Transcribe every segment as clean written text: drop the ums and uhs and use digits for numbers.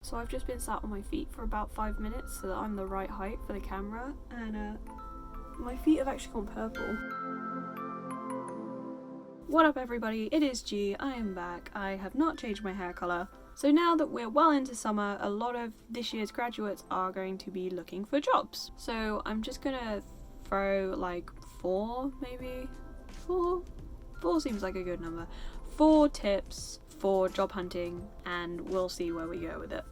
So I've just been sat on my feet for about 5 minutes so that I'm the right height for the camera, and my feet have actually gone purple. What up everybody, it is G, I am back. I have not changed my hair colour. So now that we're well into summer, a lot of this year's graduates are going to be looking for jobs. So I'm just gonna throw like 4 maybe? 4 seems like a good number. 4 tips for job hunting, and we'll see where we go with it.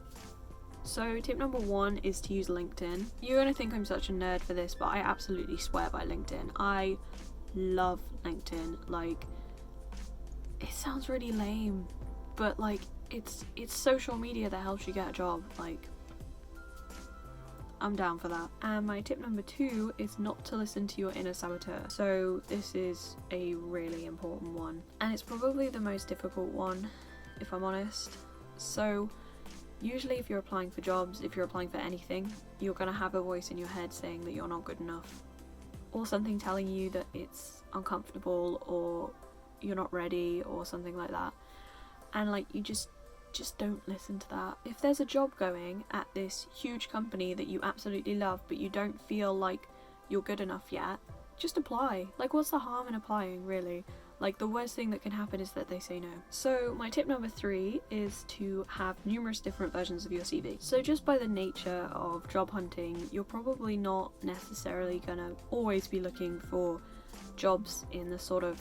So tip number 1 is to use LinkedIn. You're gonna think I'm such a nerd for this, but I absolutely swear by LinkedIn. I love LinkedIn. Like, it sounds really lame, but like it's social media that helps you get a job. Like, I'm down for that. And my tip number 2 is not to listen to your inner saboteur. So this is a really important one, and it's probably the most difficult one, if I'm honest. So usually if you're applying for jobs, if you're applying for anything, you're gonna have a voice in your head saying that you're not good enough, or something telling you that it's uncomfortable or you're not ready or something like that. And like, you just don't listen to that. If there's a job going at this huge company that you absolutely love but you don't feel like you're good enough yet, just apply. Like, what's the harm in applying, really? Like, the worst thing that can happen is that they say no. So my tip number 3 is to have numerous different versions of your CV. So just by the nature of job hunting, you're probably not necessarily gonna always be looking for jobs in the sort of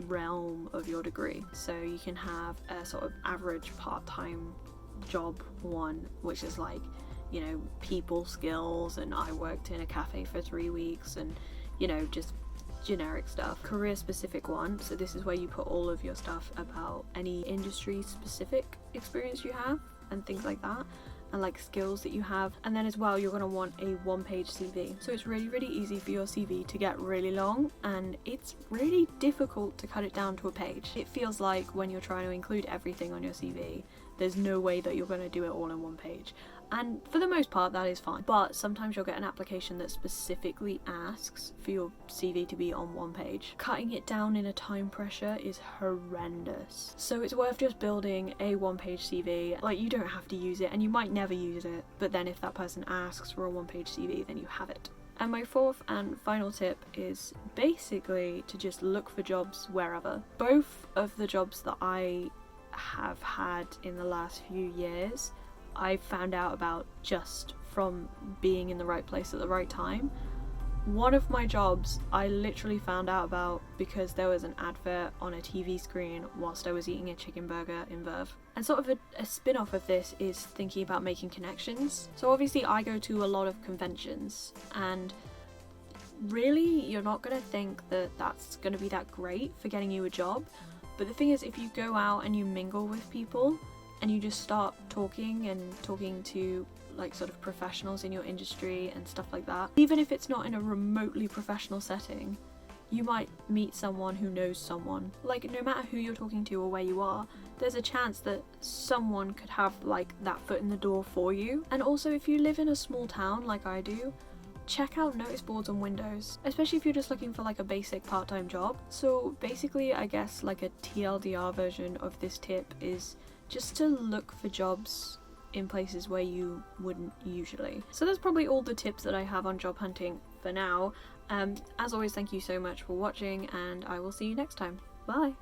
realm of your degree. So you can have a sort of average part-time job one, which is like, you know, people skills, and I worked in a cafe for 3 weeks, and, you know, just generic stuff. Career specific one, so this is where you put all of your stuff about any industry specific experience you have and things like that, and like skills that you have. And then as well, you're going to want a 1-page CV. So it's really easy for your CV to get really long, and it's really difficult to cut it down to a page. It feels like when you're trying to include everything on your CV, there's no way that you're going to do it all in 1 page. And for the most part, that is fine. But sometimes you'll get an application that specifically asks for your CV to be on 1 page. Cutting it down in a time pressure is horrendous. So it's worth just building a 1-page CV. Like, you don't have to use it, and you might never use it, but then if that person asks for a 1-page CV, then you have it. And my 4th and final tip is basically to just look for jobs wherever. Both of the jobs that I have had in the last few years, I found out about just from being in the right place at the right time. One of my jobs I literally found out about because there was an advert on a TV screen whilst I was eating a chicken burger in Verve. And sort of a spin-off of this is thinking about making connections. So obviously I go to a lot of conventions, and really you're not going to think that that's going to be that great for getting you a job. But the thing is, if you go out and you mingle with people and you just start talking to like sort of professionals in your industry and stuff like that, even if it's not in a remotely professional setting, you might meet someone who knows someone. Like, no matter who you're talking to or where you are, there's a chance that someone could have like that foot in the door for you. And also, if you live in a small town like I do, check out notice boards on windows, especially if you're just looking for like a basic part-time job. So basically, I guess like a TLDR version of this tip is just to look for jobs in places where you wouldn't usually. So that's probably all the tips that I have on job hunting for now. As always, thank you so much for watching, and I will see you next time. Bye!